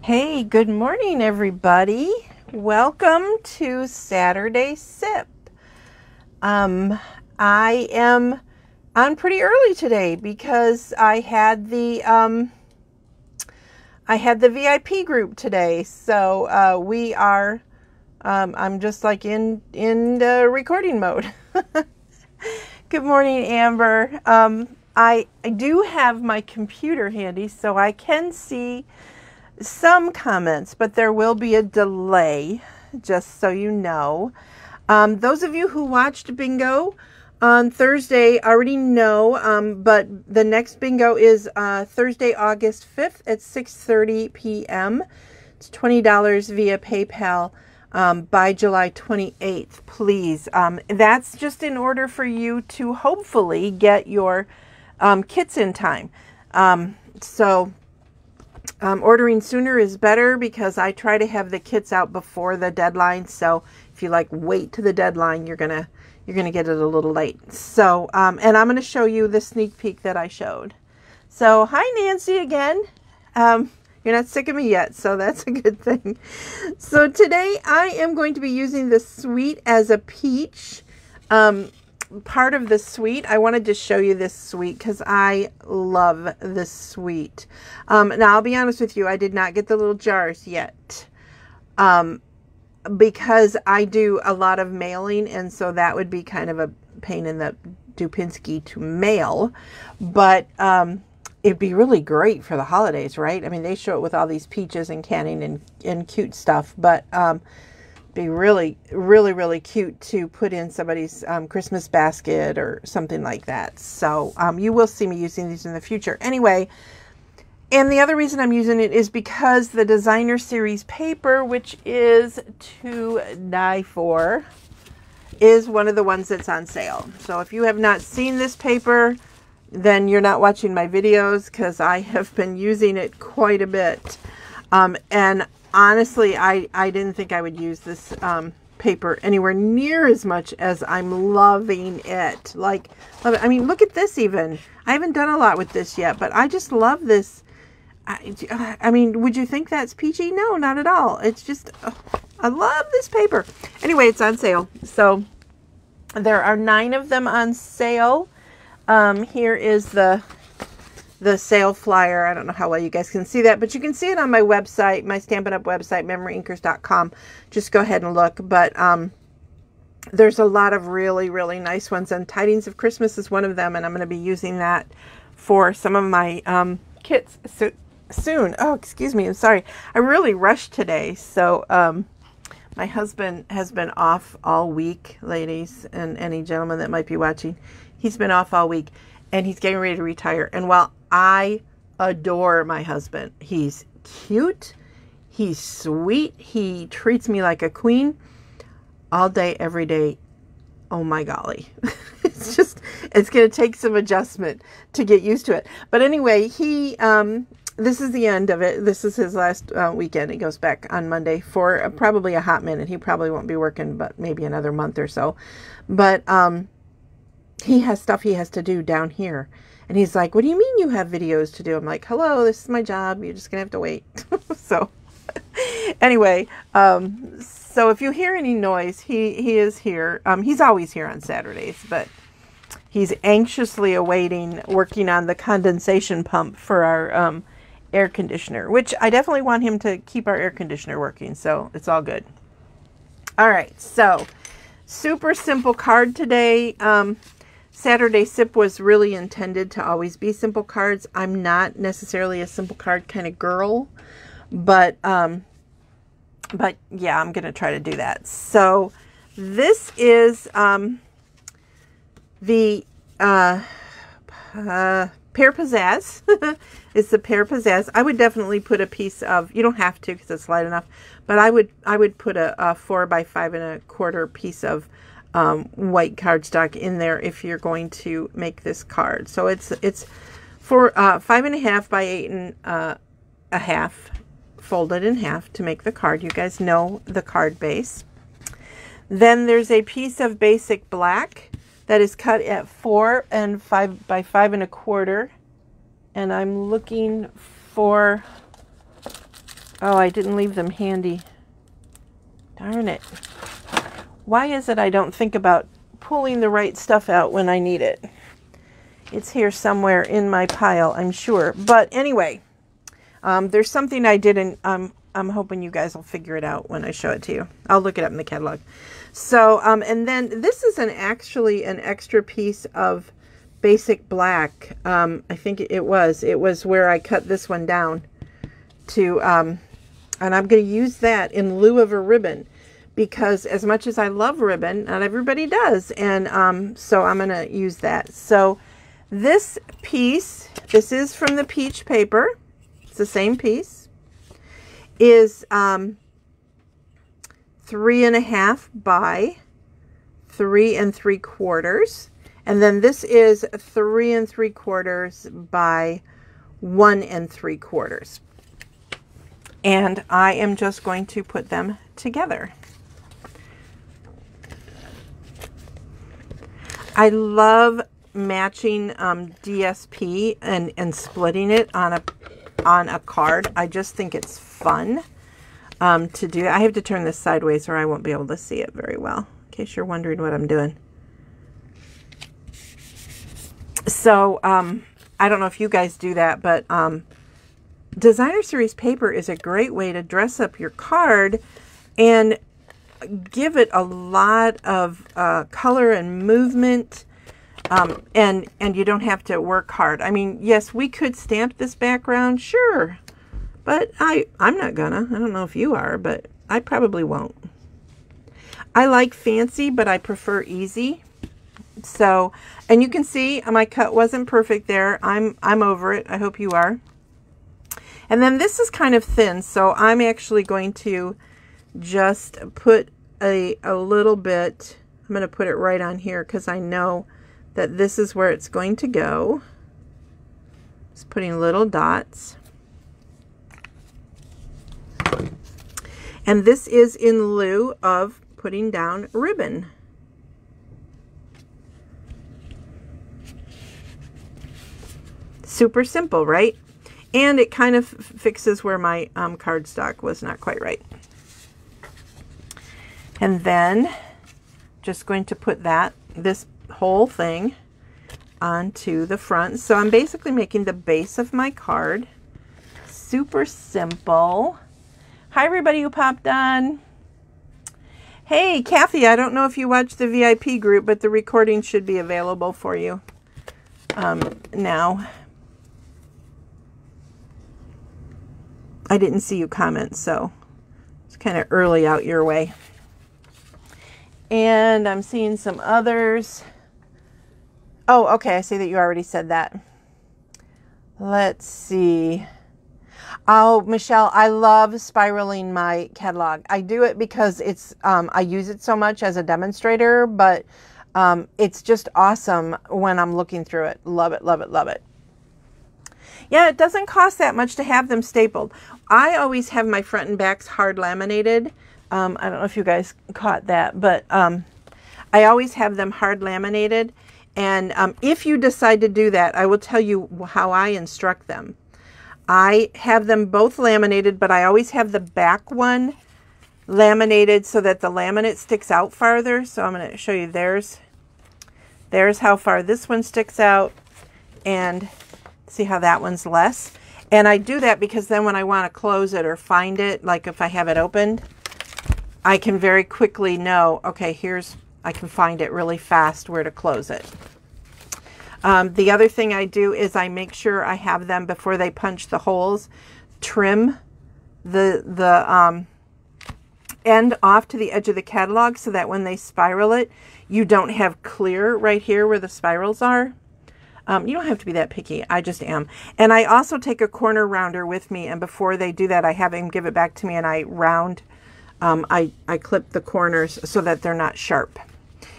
Hey, good morning, everybody. Welcome to Saturday Sip. I am on pretty early today because I had the VIP group today. So we are I'm just like in the recording mode. Good morning, Amber. I do have my computer handy so I can see some comments, but there will be a delay, just so you know. Those of you who watched bingo on Thursday already know, but the next bingo is Thursday, August 5th at 6:30 p.m. It's $20 via PayPal by July 28th, please. That's just in order for you to hopefully get your kits in time. Ordering sooner is better because I try to have the kits out before the deadline. So if you wait to the deadline, you're gonna get it a little late. So and I'm gonna show you the sneak peek that I showed. So hi, Nancy again. You're not sick of me yet, so that's a good thing. So today I am going to be using the Sweet as a Peach. Part of the Sweet. I wanted to show you this Sweet because I love this Sweet. Now, I'll be honest with you, I did not get the little jars yet because I do a lot of mailing, and so that would be kind of a pain in the Dupinsky to mail. But it'd be really great for the holidays, right? I mean, they show it with all these peaches and canning and cute stuff, but be really, really, really cute to put in somebody's Christmas basket or something like that. So you will see me using these in the future. Anyway, and the other reason I'm using it is because the designer series paper, which is to die for, is one of the ones that's on sale. So if you have not seen this paper, then you're not watching my videos because I have been using it quite a bit. And honestly, I didn't think I would use this paper anywhere near as much as I'm loving it. Love it. I mean, look at this even. I haven't done a lot with this yet, but I just love this. I mean, would you think that's peachy? No, not at all. It's just, I love this paper. Anyway, it's on sale. So there are 9 of them on sale. Here is the sale flyer. I don't know how well you guys can see that, but you can see it on my website, my Stampin' Up! Website, memoryinkers.com. Just go ahead and look. But there's a lot of really, really nice ones, and Tidings of Christmas is one of them, and I'm going to be using that for some of my kits soon. Oh, excuse me. I'm sorry. I really rushed today. So my husband has been off all week, ladies, and any gentleman that might be watching. He's been off all week, and he's getting ready to retire. And while I adore my husband, he's cute, he's sweet, he treats me like a queen all day, every day. Oh my golly. It's going to take some adjustment to get used to it. But anyway, this is the end of it. This is his last weekend. He goes back on Monday for probably a hot minute. He probably won't be working, but maybe another month or so. But he has stuff he has to do down here. And he's like, what do you mean you have videos to do? I'm like, hello, this is my job. You're just going to have to wait. So anyway, so if you hear any noise, he is here. He's always here on Saturdays, but he's anxiously awaiting working on the condensation pump for our air conditioner, which I definitely want him to keep our air conditioner working. So it's all good. All right. So super simple card today. Saturday Sip was really intended to always be simple cards. I'm not necessarily a simple card kind of girl, but yeah, I'm going to try to do that. So this is the Pear Pizzazz. It's the Pear Pizzazz. I would definitely put a piece of, you don't have to because it's light enough, but I would put a 4 by 5 1/4 piece of white cardstock in there if you're going to make this card. So it's for 5 1/2 by 8 1/2 folded in half to make the card. You guys know the card base. Then there's a piece of basic black that is cut at 4 and 5 by 5 1/4, and I'm looking for Oh, I didn't leave them handy. Darn it. Why is it I don't think about pulling the right stuff out when I need it? It's here somewhere in my pile, I'm sure. But anyway, there's something I didn't, I'm hoping you guys will figure it out when I show it to you. I'll look it up in the catalog. So, and then this is actually an extra piece of basic black. I think it was where I cut this one down to, and I'm going to use that in lieu of a ribbon, because as much as I love ribbon, not everybody does. And so I'm going to use that. So this piece, this is from the Peach paper. It's the same piece. Is 3.5 by 3 3/4, and then this is 3 3/4 by 1 3/4. And I am just going to put them together. I love matching DSP and splitting it on a card. I just think it's fun to do. I have to turn this sideways or I won't be able to see it very well, in case you're wondering what I'm doing. So I don't know if you guys do that, but designer series paper is a great way to dress up your card and give it a lot of color and movement. And you don't have to work hard. I mean, yes, we could stamp this background, sure, but I'm not gonna. I don't know if you are, but I probably won't. I like fancy, but I prefer easy. So, and you can see my cut wasn't perfect there. I'm over it. I hope you are. And then this is kind of thin, so I'm actually going to just put a little bit. I'm going to put it right on here because I know that this is where it's going to go. Just putting little dots. And this is in lieu of putting down ribbon. Super simple, right? And it kind of fixes where my cardstock was not quite right. And then just going to put this whole thing onto the front. So I'm basically making the base of my card. Super simple. Hi, everybody who popped on. Hey, Kathy, I don't know if you watched the VIP group, but the recording should be available for you now. I didn't see you comment, so it's kind of early out your way. And I'm seeing some others. Oh, okay, I see that you already said that. Let's see. Oh, Michelle, I love spiraling my catalog. I do it because it's I use it so much as a demonstrator, but it's just awesome when I'm looking through it. Love it, love it, love it. Yeah, it doesn't cost that much to have them stapled. I always have my front and backs hard laminated. I don't know if you guys caught that, but I always have them hard laminated. And if you decide to do that, I will tell you how I instruct them. I have them both laminated, but I always have the back one laminated so that the laminate sticks out farther. So I'm going to show you there's how far this one sticks out, and see how that one's less. And I do that because then when I want to close it or find it, like if I have it opened, I can very quickly know, okay, I can find it really fast where to close it. The other thing I do is I make sure I have them, before they punch the holes, trim the end off to the edge of the catalog so that when they spiral it, you don't have clear right here where the spirals are. You don't have to be that picky. I just am. And I also take a corner rounder with me, and before they do that, I have him give it back to me, and I round, I clip the corners so that they're not sharp.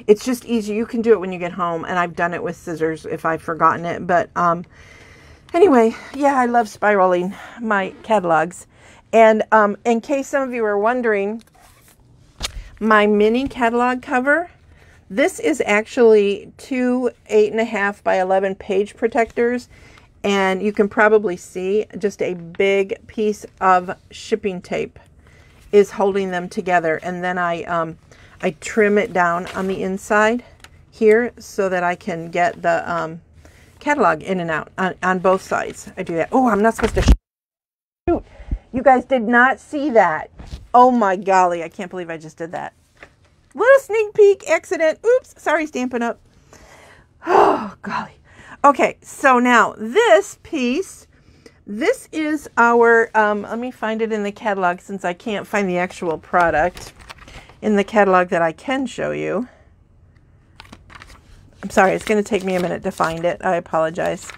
It's just easy. You can do it when you get home, and I've done it with scissors if I've forgotten it. But anyway, yeah, I love spiraling my catalogs. And in case some of you are wondering, my mini catalog cover, this is actually two 8.5 by 11 page protectors, And you can probably see just a big piece of shipping tape is holding them together. And then I trim it down on the inside here so that I can get the catalog in and out on both sides. I do that. Oh, I'm not supposed to shoot. You guys did not see that. Oh my golly, I can't believe I just did that. Little sneak peek accident. Oops, sorry, Stampin' Up. Oh golly. Okay, so now this piece, this is our, let me find it in the catalog since I can't find the actual product in the catalog that I can show you. I'm sorry, it's going to take me a minute to find it. I apologize.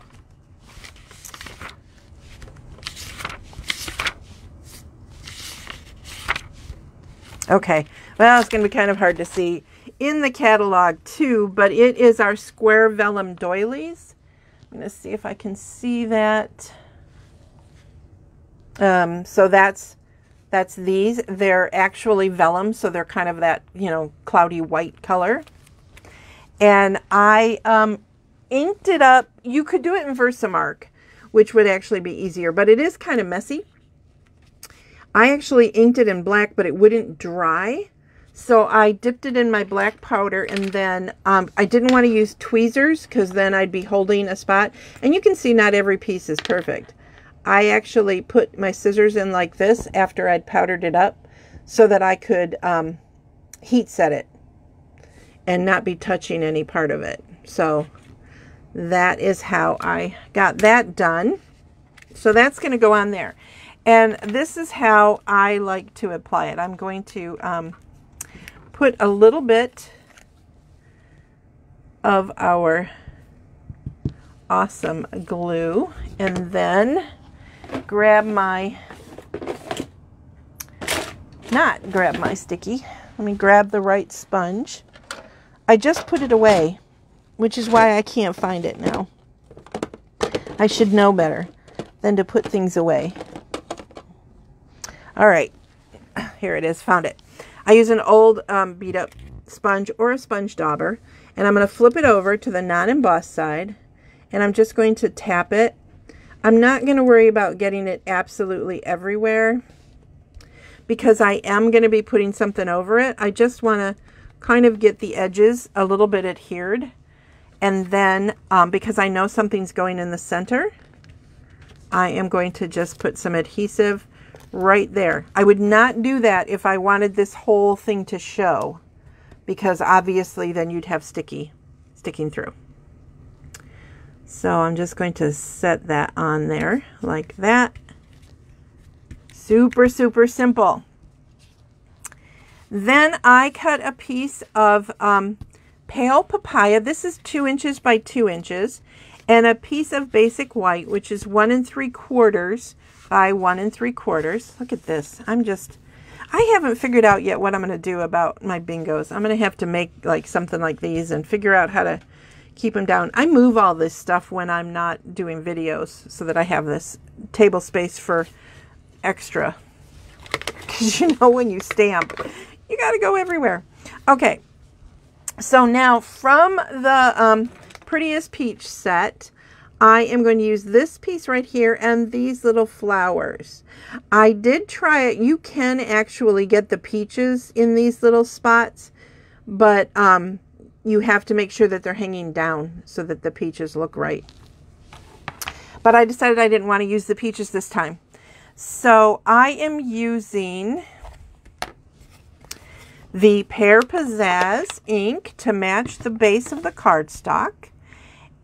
Okay, well, it's going to be kind of hard to see in the catalog too, but it is our square vellum doilies. I'm going to see if I can see that. So that's these. They're actually vellum, so they're kind of that, you know, cloudy white color. And I inked it up. You could do it in Versamark, which would actually be easier, but it is kind of messy. I actually inked it in black, but it wouldn't dry. So I dipped it in my black powder, and then I didn't want to use tweezers because then I'd be holding a spot. And you can see not every piece is perfect. I actually put my scissors in like this after I'd powdered it up so that I could heat set it and not be touching any part of it. So that is how I got that done. So that's going to go on there. And this is how I like to apply it. I'm going to put a little bit of our awesome glue and then grab my, not grab my sticky, let me grab the right sponge. I just put it away, which is why I can't find it now. I should know better than to put things away. All right, here it is, found it. I use an old beat up sponge or a sponge dauber, and I'm going to flip it over to the non-embossed side, and I'm just going to tap it. I'm not going to worry about getting it absolutely everywhere because I am going to be putting something over it. I just want to kind of get the edges a little bit adhered, and then because I know something's going in the center, I am going to just put some adhesive right there. I would not do that if I wanted this whole thing to show, because obviously then you'd have sticking through. So I'm just going to set that on there like that. Super, super simple. Then I cut a piece of pale papaya. This is 2 inches by 2 inches, and a piece of basic white, which is 1 3/4 by 1 3/4. Look at this. I haven't figured out yet what I'm going to do about my bingos. I'm going to have to make like something like these and figure out how to keep them down. I move all this stuff when I'm not doing videos so that I have this table space for extra. Because you know, when you stamp, you got to go everywhere. Okay, so now from the Prettiest Peach set, I am going to use this piece right here and these little flowers. I did try it. You can actually get the peaches in these little spots, but you have to make sure that they're hanging down so that the peaches look right. But I decided I didn't want to use the peaches this time. So I am using the Pear Pizzazz ink to match the base of the cardstock.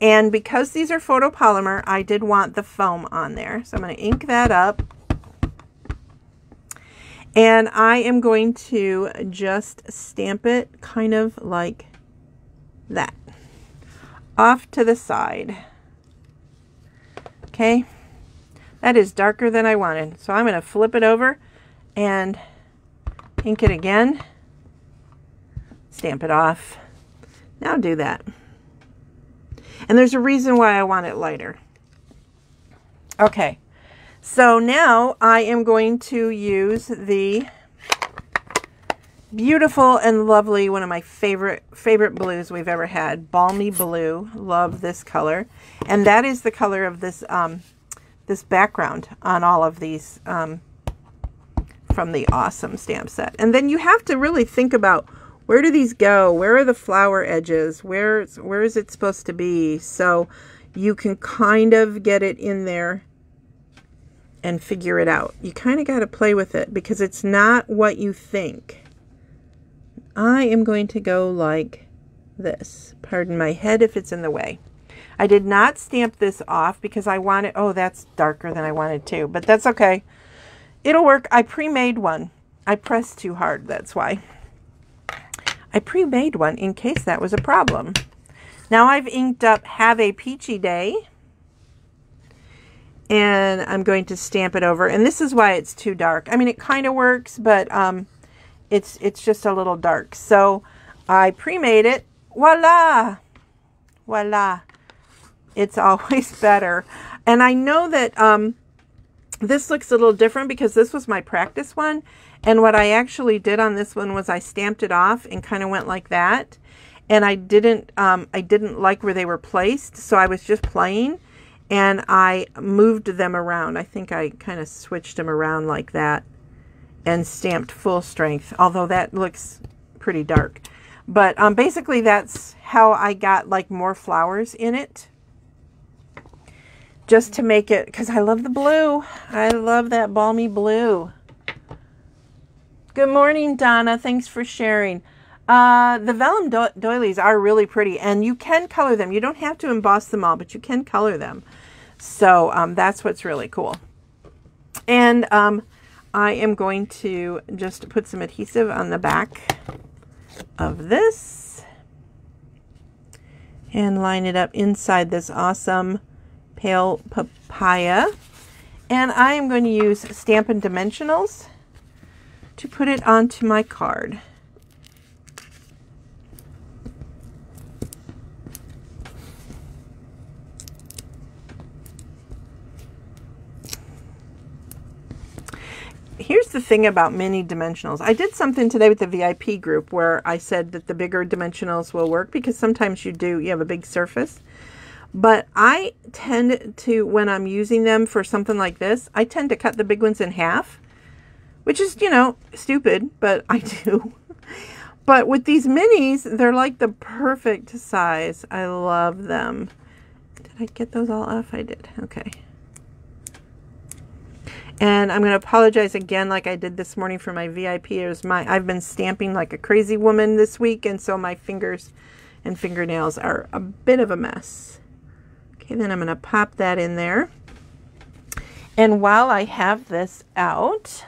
And because these are photopolymer, I did want the foam on there. So I'm going to ink that up. And I am going to just stamp it kind of like that. Off to the side. Okay. That is darker than I wanted. So I'm going to flip it over and ink it again. Stamp it off. Now do that. And there's a reason why I want it lighter. Okay, so now I am going to use the Beautiful and lovely, one of my favorite blues we've ever had. Balmy blue. Love this color. And that is the color of this this background on all of these from the Awesome stamp set. And then you have to really think about, where do these go? Where are the flower edges? Where is it supposed to be? So you can kind of get it in there and figure it out. You kind of got to play with it because it's not what you think. I am going to go like this. Pardon my head if it's in the way. I did not stamp this off because I wanted, oh, that's darker than I wanted to, but that's okay. It'll work. I pre-made one. I pressed too hard, that's why. I pre-made one in case that was a problem. Now I've inked up Have a Peachy Day. And I'm going to stamp it over. And this is why it's too dark. I mean, it kind of works, but it's just a little dark. So I pre-made it. Voila! Voila! It's always better. And I know that this looks a little different because this was my practice one. And what I actually did on this one was I stamped it off and kind of went like that. And I didn't like where they were placed. So I was just playing and I moved them around. I think I kind of switched them around like that and stamped full strength, although that looks pretty dark. But basically that's how I got like more flowers in it, just to make it, because I love the blue. I love that balmy blue. Good morning, Donna. Thanks for sharing. The vellum doilies are really pretty, and you can color them. You don't have to emboss them all, but you can color them. So that's what's really cool. And I am going to just put some adhesive on the back of this and line it up inside this awesome pale papaya. And I am going to use Stampin' Dimensionals to put it onto my card. Here's the thing about mini dimensionals. I did something today with the VIP group where I said that the bigger dimensionals will work because sometimes you have a big surface. But I tend to, when I'm using them for something like this, I tend to cut the big ones in half, which is, you know, stupid, but I do. But with these minis, they're like the perfect size. I love them. Did I get those all off? I did. Okay. And I'm going to apologize again like I did this morning for my VIPers. I've been stamping like a crazy woman this week, and so my fingers and fingernails are a bit of a mess. Okay, then I'm going to pop that in there. And while I have this out,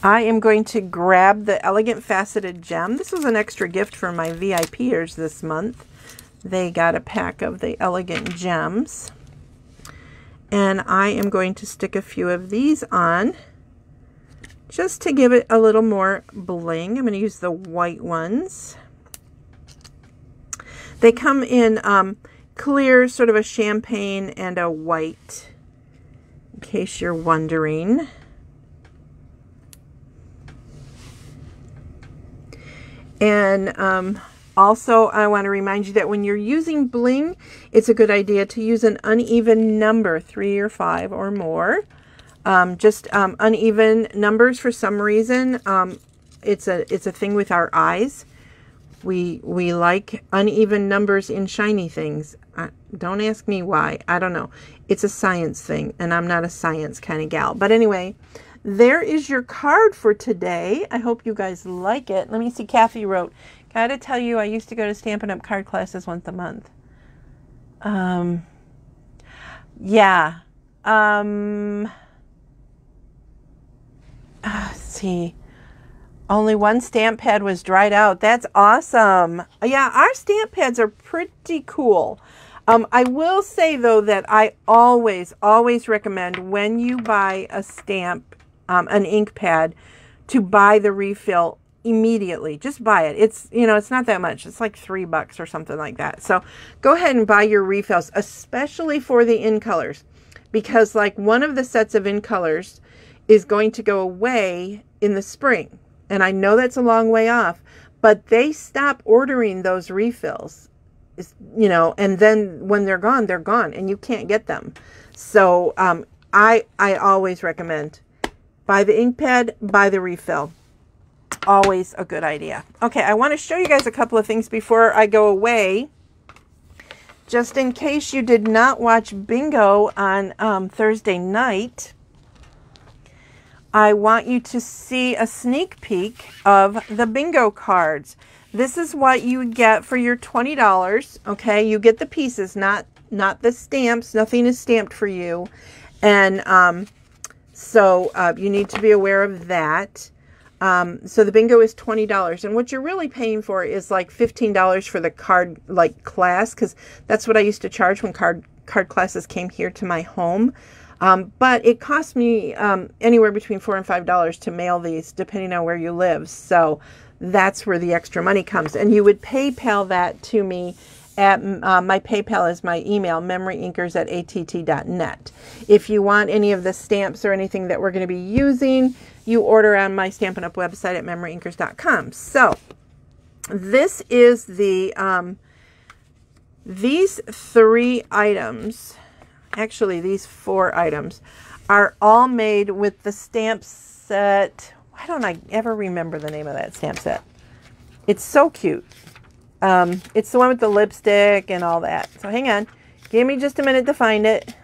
I am going to grab the Elegant Faceted Gem. This was an extra gift for my VIPers this month. They got a pack of the Elegant Gems. And I am going to stick a few of these on just to give it a little more bling. I'm going to use the white ones. They come in clear, sort of a champagne and a white, in case you're wondering. And also, I want to remind you that when you're using bling, it's a good idea to use an uneven number, 3 or 5 or more. Uneven numbers for some reason. It's a thing with our eyes. We like uneven numbers in shiny things. Don't ask me why. I don't know. It's a science thing, and I'm not a science kind of gal. But anyway, there is your card for today. I hope you guys like it. Let me see. Kathy wrote, gotta tell you, I used to go to Stampin' Up! Card classes once a month. Yeah. Let's see. Only one stamp pad was dried out. That's awesome. Yeah, our stamp pads are pretty cool. I will say, though, that I always recommend when you buy a stamp, an ink pad, to buy the refill immediately. Just buy it. It's, you know, it's not that much. It's like $3 or something like that. So go ahead and buy your refills, especially for the in colors, because like one of the sets of in colors is going to go away in the spring. And I know that's a long way off, but they stop ordering those refills, you know, and then when they're gone and you can't get them. So I always recommend buy the ink pad, buy the refill. Always a good idea. Okay, I want to show you guys a couple of things before I go away. Just in case you did not watch bingo on Thursday night, I want you to see a sneak peek of the bingo cards. This is what you get for your $20. Okay, you get the pieces, not the stamps. Nothing is stamped for you, and so you need to be aware of that. So the bingo is $20, and what you're really paying for is like $15 for the card like class, because that's what I used to charge when card classes came here to my home. But it cost me anywhere between $4 and $5 to mail these, depending on where you live. So that's where the extra money comes. And you would PayPal that to me at my PayPal is my email, memoryinkers@att.net. If you want any of the stamps or anything that we're going to be using, you order on my Stampin' Up! Website at memoryinkers.com. So this is the these 3 items. Actually, these 4 items are all made with the stamp set. Why don't I ever remember the name of that stamp set? It's so cute. It's the one with the lipstick and all that. So hang on. Give me just a minute to find it.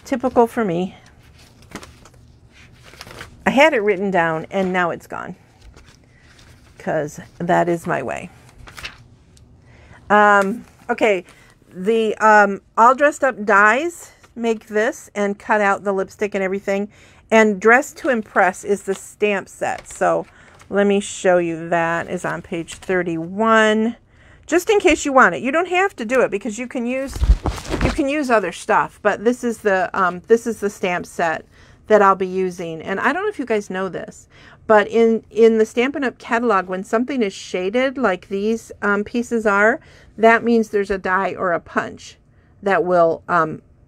Typical for me. I had it written down and now it's gone, because that is my way. Okay. The all dressed up dies make this and cut out the lipstick and everything. And Dress to Impress is the stamp set. So let me show you that. Is on page 31. Just in case you want it. You don't have to do it because you can use other stuff. But this is the stamp set that I'll be using. And I don't know if you guys know this, but in the Stampin' Up! Catalog, when something is shaded like these pieces are, that means there's a die or a punch that will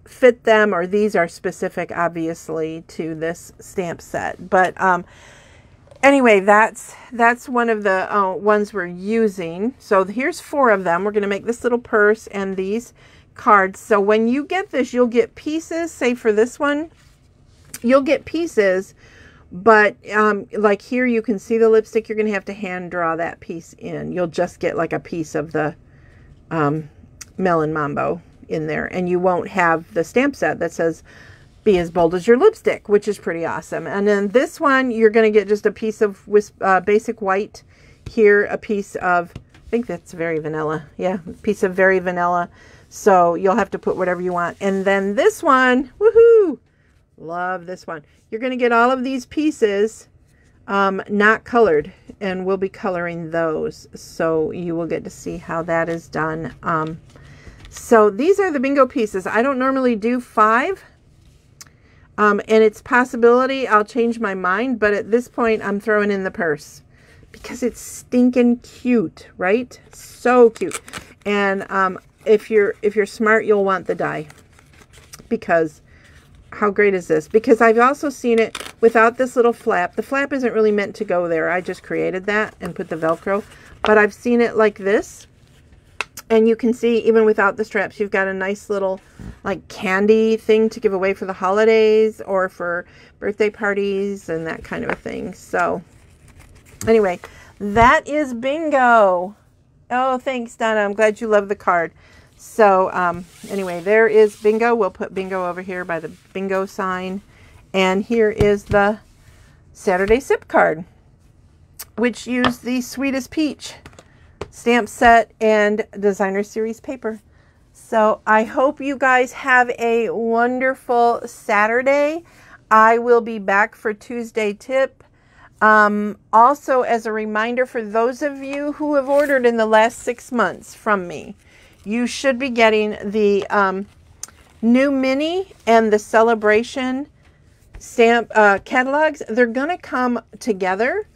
fit them, or these are specific, obviously, to this stamp set. But anyway, that's one of the ones we're using. So here's 4 of them. We're going to make this little purse and these cards. So when you get this, you'll get pieces. Say for this one, you'll get pieces, but like here you can see the lipstick. You're going to have to hand draw that piece in. You'll just get like a piece of the Melon Mambo in there, and you won't have the stamp set that says be as bold as your lipstick, which is pretty awesome. And then this one, you're going to get just a piece of basic white here, a piece of, I think that's Very Vanilla. Yeah, a piece of Very Vanilla. So you'll have to put whatever you want. And then this one, woohoo! Love this one. You're going to get all of these pieces not colored, and we'll be coloring those. So you will get to see how that is done. So these are the bingo pieces. I don't normally do 5. And it's possibility I'll change my mind, but at this point I'm throwing in the purse because it's stinking cute, right? So cute. And if you're smart, you'll want the die, because how great is this? Because I've also seen it without this little flap. The flap isn't really meant to go there. I just created that and put the Velcro, but I've seen it like this. And you can see even without the straps, you've got a nice little like candy thing to give away for the holidays or for birthday parties and that kind of a thing. So anyway, that is bingo. Oh, thanks, Donna. I'm glad you love the card. So anyway, there is bingo. We'll put bingo over here by the bingo sign. And here is the Saturday Sip card, which used the Sweetest Peach stamp set and designer series paper. So I hope you guys have a wonderful Saturday. I will be back for Tuesday tip. Also, as a reminder for those of you who have ordered in the last 6 months from me, you should be getting the new mini and the celebration stamp catalogs. They're going to come together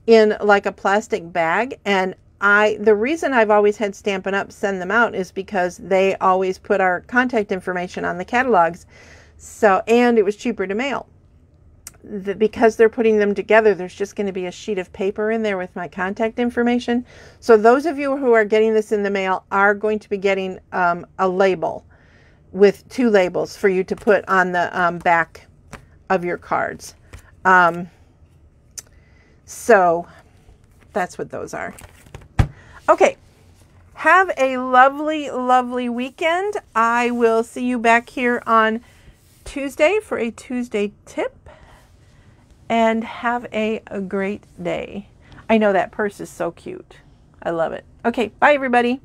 in like a plastic bag, and the reason I've always had Stampin' Up! Send them out is because they always put our contact information on the catalogs. So, and it was cheaper to mail. because they're putting them together, there's just going to be a sheet of paper in there with my contact information. So those of you who are getting this in the mail are going to be getting a label with 2 labels for you to put on the back of your cards. So that's what those are. Okay. Have a lovely, lovely weekend. I will see you back here on Tuesday for a Tuesday tip. And have a great day. I know that purse is so cute. I love it. Okay, bye everybody.